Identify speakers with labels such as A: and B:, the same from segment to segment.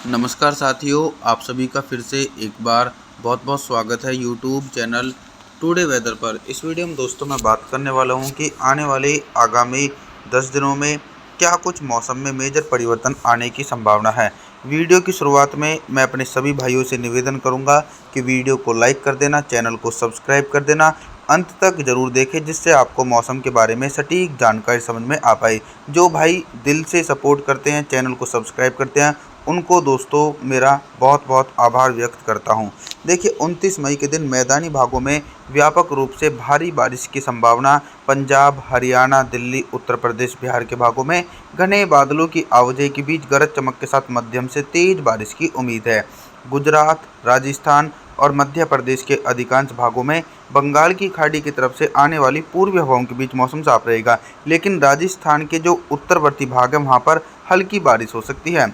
A: नमस्कार साथियों, आप सभी का फिर से एक बार बहुत बहुत स्वागत है यूट्यूब चैनल टुडे वेदर पर। इस वीडियो में दोस्तों मैं बात करने वाला हूं कि आने वाले आगामी 10 दिनों में क्या कुछ मौसम में मेजर परिवर्तन आने की संभावना है। वीडियो की शुरुआत में मैं अपने सभी भाइयों से निवेदन करूंगा कि वीडियो को लाइक कर देना, चैनल को सब्सक्राइब कर देना, अंत तक ज़रूर देखें जिससे आपको मौसम के बारे में सटीक जानकारी समझ में आ पाए। जो भाई दिल से सपोर्ट करते हैं, चैनल को सब्सक्राइब करते हैं, उनको दोस्तों मेरा बहुत बहुत आभार व्यक्त करता हूं। देखिए 29 मई के दिन मैदानी भागों में व्यापक रूप से भारी बारिश की संभावना। पंजाब, हरियाणा, दिल्ली, उत्तर प्रदेश, बिहार के भागों में घने बादलों की आवाजाही के बीच गरज चमक के साथ मध्यम से तेज बारिश की उम्मीद है। गुजरात, राजस्थान और मध्य प्रदेश के अधिकांश भागों में बंगाल की खाड़ी की तरफ से आने वाली पूर्वी हवाओं के बीच मौसम साफ रहेगा, लेकिन राजस्थान के जो उत्तरवर्ती भाग है वहां पर हल्की बारिश हो सकती है।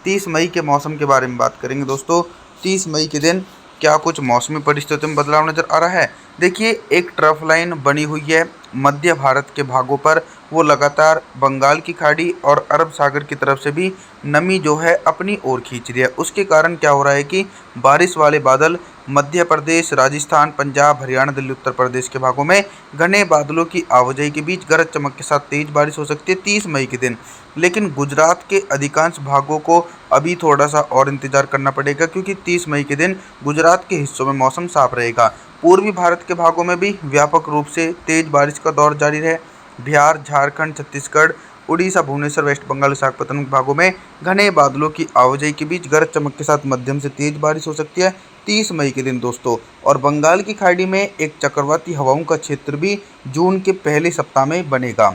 A: 30 मई के मौसम के बारे में बात करेंगे दोस्तों। 30 मई के दिन क्या कुछ मौसमी परिस्थितियों में बदलाव नज़र आ रहा है। देखिए एक ट्रफ लाइन बनी हुई है मध्य भारत के भागों पर, वो लगातार बंगाल की खाड़ी और अरब सागर की तरफ से भी नमी जो है अपनी ओर खींच रही है। उसके कारण क्या हो रहा है कि बारिश वाले बादल मध्य प्रदेश, राजस्थान, पंजाब, हरियाणा, दिल्ली, उत्तर प्रदेश के भागों में घने बादलों की आवाजाही के बीच गरज चमक के साथ तेज बारिश हो सकती है 30 मई के दिन। लेकिन गुजरात के अधिकांश भागों को अभी थोड़ा सा और इंतजार करना पड़ेगा, क्योंकि 30 मई के दिन गुजरात के हिस्सों में मौसम साफ रहेगा। पूर्वी भारत के भागों में भी व्यापक रूप से तेज बारिश का दौर जारी है। बिहार, झारखंड, छत्तीसगढ़, उड़ीसा, भुवनेश्वर, वेस्ट बंगाल, विशाखापत्तनम के भागों में घने बादलों की आवाजाही के बीच गरज चमक के साथ मध्यम से तेज बारिश हो सकती है 30 मई के दिन दोस्तों। और बंगाल की खाड़ी में एक चक्रवाती हवाओं का क्षेत्र भी जून के पहले सप्ताह में बनेगा।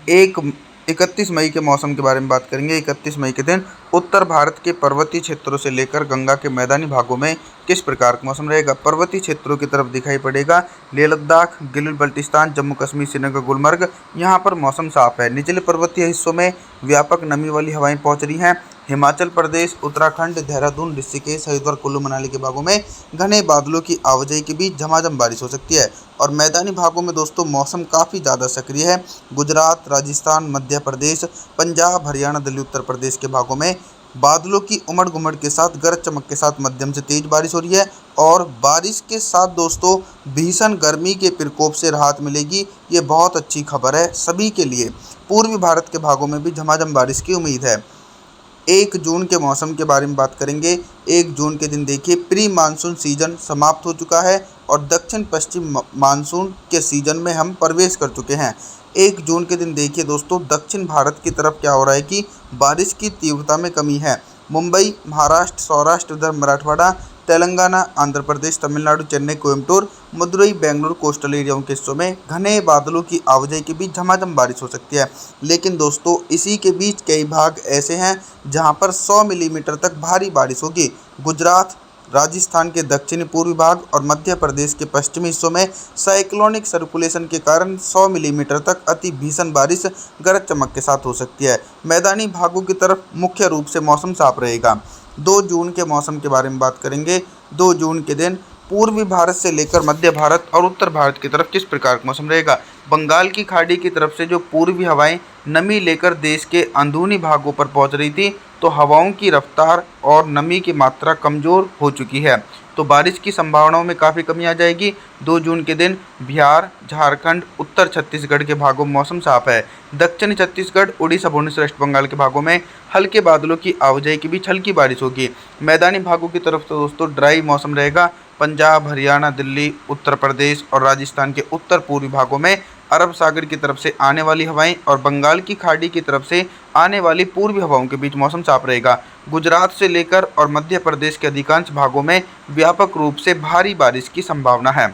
A: एक 31 मई के मौसम के बारे में बात करेंगे। 31 मई के दिन उत्तर भारत के पर्वतीय क्षेत्रों से लेकर गंगा के मैदानी भागों में किस प्रकार का मौसम रहेगा। पर्वतीय क्षेत्रों की तरफ दिखाई पड़ेगा लेह लद्दाख, गिलगित बल्टिस्तान, जम्मू कश्मीर, श्रीनगर, गुलमर्ग, यहाँ पर मौसम साफ है। निचले पर्वतीय हिस्सों में व्यापक नमी वाली हवाएं पहुंच रही हैं। हिमाचल प्रदेश, उत्तराखंड, देहरादून, ऋषिकेश, हरिद्वार, कुल्लू मनाली के भागों में घने बादलों की आवाजाही के बीच झमाझम बारिश हो सकती है। और मैदानी भागों में दोस्तों मौसम काफ़ी ज़्यादा सक्रिय है। गुजरात, राजस्थान, मध्य प्रदेश, पंजाब, हरियाणा, दिल्ली, उत्तर प्रदेश के भागों में बादलों की उमड़ घुमड़ के साथ गरज चमक के साथ मध्यम से तेज बारिश हो रही है। और बारिश के साथ दोस्तों भीषण गर्मी के प्रकोप से राहत मिलेगी। ये बहुत अच्छी खबर है सभी के लिए। पूर्वी भारत के भागों में भी झमाझम बारिश की उम्मीद है। 1 जून के मौसम के बारे में बात करेंगे। 1 जून के दिन देखिए प्री मानसून सीजन समाप्त हो चुका है और दक्षिण पश्चिम मानसून के सीजन में हम प्रवेश कर चुके हैं। 1 जून के दिन देखिए दोस्तों दक्षिण भारत की तरफ क्या हो रहा है कि बारिश की तीव्रता में कमी है। मुंबई, महाराष्ट्र, सौराष्ट्र, विदर्भ, मराठवाड़ा, तेलंगाना, आंध्र प्रदेश, तमिलनाडु, चेन्नई, कोयम्बटूर, मदुरई, बेंगलुरु, कोस्टल एरियाओं के हिस्सों में घने बादलों की आवाजाही के बीच झमाझम बारिश हो सकती है। लेकिन दोस्तों इसी के बीच कई भाग ऐसे हैं जहां पर 100 मिलीमीटर तक भारी बारिश होगी। गुजरात, राजस्थान के दक्षिणी पूर्वी भाग और मध्य प्रदेश के पश्चिमी हिस्सों में साइक्लोनिक सर्कुलेशन के कारण 100 मिलीमीटर तक अति भीषण बारिश गरज चमक के साथ हो सकती है। मैदानी भागों की तरफ मुख्य रूप से मौसम साफ रहेगा। 2 जून के मौसम के बारे में बात करेंगे। 2 जून के दिन पूर्वी भारत से लेकर मध्य भारत और उत्तर भारत की तरफ किस प्रकार का मौसम रहेगा। बंगाल की खाड़ी की तरफ से जो पूर्वी हवाएं नमी लेकर देश के अंदरूनी भागों पर पहुंच रही थी, तो हवाओं की रफ्तार और नमी की मात्रा कमज़ोर हो चुकी है, तो बारिश की संभावनाओं में काफ़ी कमी आ जाएगी। 2 जून के दिन बिहार, झारखंड, उत्तर छत्तीसगढ़ के भागों में मौसम साफ है। दक्षिणी छत्तीसगढ़, उड़ीसा, भुवनेश्वर, वेस्ट बंगाल के भागों में हल्के बादलों की आवाजाही के बीच हल्की बारिश होगी। मैदानी भागों की तरफ तो दोस्तों ड्राई मौसम रहेगा। पंजाब, हरियाणा, दिल्ली, उत्तर प्रदेश और राजस्थान के उत्तर पूर्वी भागों में अरब सागर की तरफ से आने वाली हवाएं और बंगाल की खाड़ी की तरफ से आने वाली पूर्वी हवाओं के बीच मौसम साफ रहेगा। गुजरात से लेकर और मध्य प्रदेश के अधिकांश भागों में व्यापक रूप से भारी बारिश की संभावना है।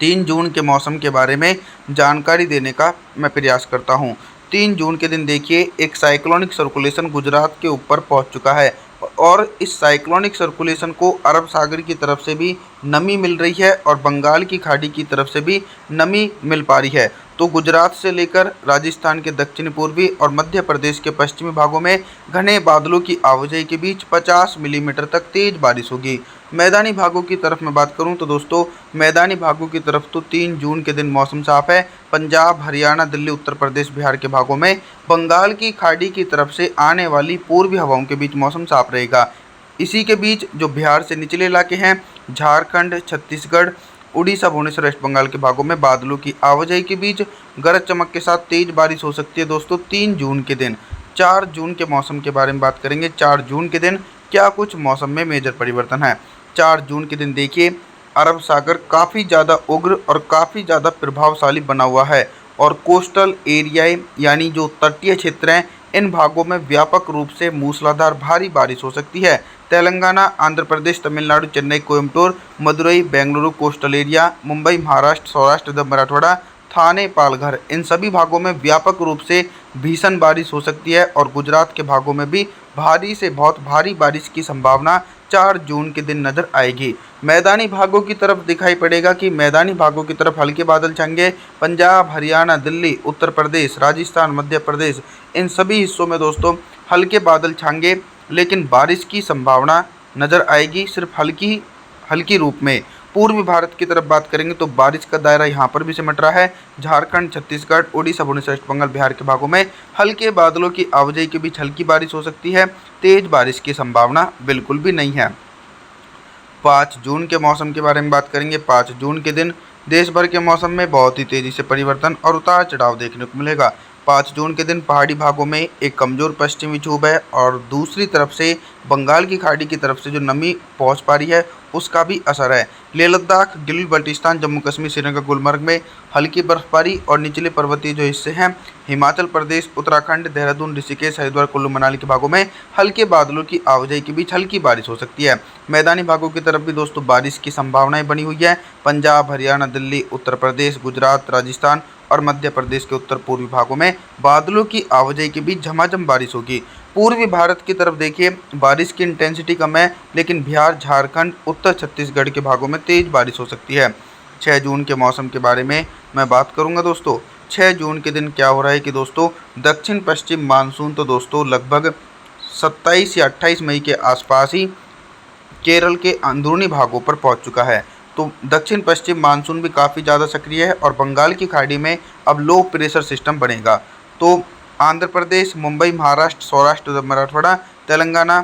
A: 3 जून के मौसम के बारे में जानकारी देने का मैं प्रयास करता हूँ। 3 जून के दिन देखिए एक साइक्लोनिक सर्कुलेशन गुजरात के ऊपर पहुँच चुका है और इस साइक्लोनिक सर्कुलेशन को अरब सागर की तरफ से भी नमी मिल रही है और बंगाल की खाड़ी की तरफ से भी नमी मिल पा रही है। तो गुजरात से लेकर राजस्थान के दक्षिण पूर्वी और मध्य प्रदेश के पश्चिमी भागों में घने बादलों की आवाजाही के बीच 50 मिलीमीटर तक तेज बारिश होगी। मैदानी भागों की तरफ मैं बात करूं तो दोस्तों मैदानी भागों की तरफ तो 3 जून के दिन मौसम साफ है। पंजाब, हरियाणा, दिल्ली, उत्तर प्रदेश, बिहार के भागों में बंगाल की खाड़ी की तरफ से आने वाली पूर्वी हवाओं के बीच मौसम साफ रहेगा। इसी के बीच जो बिहार से निचले इलाके हैं, झारखंड, छत्तीसगढ़, उड़ीसा, भुवनेश्वर, वेस्ट बंगाल के भागों में बादलों की आवाजाही के बीच गरज चमक के साथ तेज बारिश हो सकती है दोस्तों 3 जून के दिन। 4 जून के मौसम के बारे में बात करेंगे। 4 जून के दिन क्या कुछ मौसम में मेजर परिवर्तन है। 4 जून के दिन देखिए, अरब सागर काफ़ी ज़्यादा उग्र और काफ़ी ज़्यादा प्रभावशाली बना हुआ है और कोस्टल एरियाए यानी जो तटीय क्षेत्र हैं, इन भागों में व्यापक रूप से मूसलाधार भारी बारिश हो सकती है। तेलंगाना, आंध्र प्रदेश, तमिलनाडु, चेन्नई, कोयम्बटूर, मदुरई, बेंगलुरु, कोस्टल एरिया, मुंबई, महाराष्ट्र, सौराष्ट्र, विदर्भ, मराठवाड़ा, थाने, पालघर, इन सभी भागों में व्यापक रूप से भीषण बारिश हो सकती है और गुजरात के भागों में भी भारी से बहुत भारी बारिश की संभावना 4 जून के दिन नजर आएगी। मैदानी भागों की तरफ दिखाई पड़ेगा कि मैदानी भागों की तरफ हल्के बादल छाएंगे। पंजाब, हरियाणा, दिल्ली, उत्तर प्रदेश, राजस्थान, मध्य प्रदेश, इन सभी हिस्सों में दोस्तों हल्के बादल छाएंगे, लेकिन बारिश की संभावना नज़र आएगी सिर्फ हल्की हल्की रूप में। पूर्वी भारत की तरफ बात करेंगे तो बारिश का दायरा यहाँ पर भी सिमट रहा है। झारखंड, छत्तीसगढ़, उड़ीसा, भुवनेश्वर, वेस्ट बंगाल, बिहार के भागों में हल्के बादलों की आवाजाही के बीच हल्की बारिश हो सकती है। तेज बारिश की संभावना बिल्कुल भी नहीं है। 5 जून के मौसम के बारे में बात करेंगे। 5 जून के दिन देश भर के मौसम में बहुत ही तेज़ी से परिवर्तन और उतार चढ़ाव देखने को मिलेगा। 5 जून के दिन पहाड़ी भागों में एक कमज़ोर पश्चिमी विक्षोभ है और दूसरी तरफ से बंगाल की खाड़ी की तरफ से जो नमी पहुंच पा रही है उसका भी असर है। लेह लद्दाख, गिलगित बल्टिस्तान, जम्मू कश्मीर, श्रीनगर, गुलमर्ग में हल्की बर्फबारी और निचले पर्वतीय जो हिस्से हैं, हिमाचल प्रदेश, उत्तराखंड, देहरादून, ऋषिकेश, हरिद्वार, कुल्लू मनाली के भागों में हल्के बादलों की आवाजाही के बीच हल्की बारिश हो सकती है। मैदानी भागों की तरफ भी दोस्तों बारिश की संभावनाएं बनी हुई है। पंजाब, हरियाणा, दिल्ली, उत्तर प्रदेश, गुजरात, राजस्थान और मध्य प्रदेश के उत्तर पूर्वी भागों में बादलों की आवाजाही के बीच झमाझम बारिश होगी। पूर्वी भारत की तरफ देखिए, बारिश की इंटेंसिटी कम है, लेकिन बिहार, झारखंड, उत्तर छत्तीसगढ़ के भागों में तेज बारिश हो सकती है। 6 जून के मौसम के बारे में मैं बात करूंगा दोस्तों। 6 जून के दिन क्या हो रहा है कि दोस्तों दक्षिण पश्चिम मानसून तो दोस्तों लगभग 27 या 28 मई के आसपास ही केरल के अंदरूनी भागों पर पहुंच चुका है। तो दक्षिण पश्चिम मानसून भी काफ़ी ज़्यादा सक्रिय है और बंगाल की खाड़ी में अब लो प्रेशर सिस्टम बनेगा। तो आंध्र प्रदेश, मुंबई, महाराष्ट्र, सौराष्ट्र, मराठवाड़ा, तेलंगाना,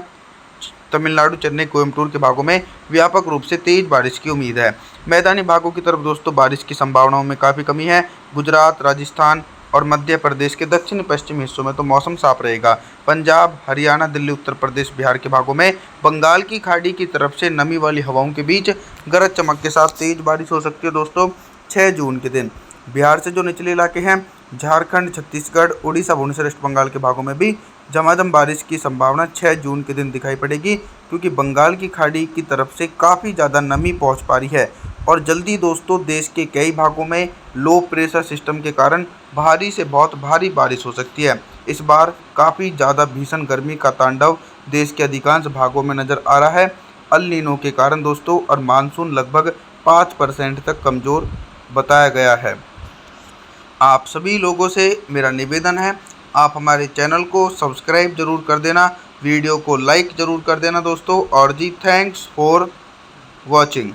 A: तमिलनाडु, चेन्नई, कोयम्बटूर के भागों में व्यापक रूप से तेज बारिश की उम्मीद है। मैदानी भागों की तरफ दोस्तों बारिश की संभावनाओं में काफ़ी कमी है। गुजरात, राजस्थान और मध्य प्रदेश के दक्षिण पश्चिमी हिस्सों में तो मौसम साफ रहेगा। पंजाब, हरियाणा, दिल्ली, उत्तर प्रदेश, बिहार के भागों में बंगाल की खाड़ी की तरफ से नमी वाली हवाओं के बीच गरज चमक के साथ तेज बारिश हो सकती है दोस्तों 6 जून के दिन। बिहार से जो निचले इलाके हैं, झारखंड, छत्तीसगढ़, उड़ीसा, भुवनेश्वर, वेस्ट बंगाल के भागों में भी झमाझम बारिश की संभावना 6 जून के दिन दिखाई पड़ेगी, क्योंकि बंगाल की खाड़ी की तरफ से काफ़ी ज़्यादा नमी पहुंच पा रही है और जल्दी दोस्तों देश के कई भागों में लो प्रेशर सिस्टम के कारण भारी से बहुत भारी बारिश हो सकती है। इस बार काफ़ी ज़्यादा भीषण गर्मी का तांडव देश के अधिकांश भागों में नज़र आ रहा है अल नीनो के कारण दोस्तों, और मानसून लगभग 5% तक कमज़ोर बताया गया है। आप सभी लोगों से मेरा निवेदन है, आप हमारे चैनल को सब्सक्राइब जरूर कर देना, वीडियो को लाइक ज़रूर कर देना दोस्तों। और जी थैंक्स फॉर वॉचिंग।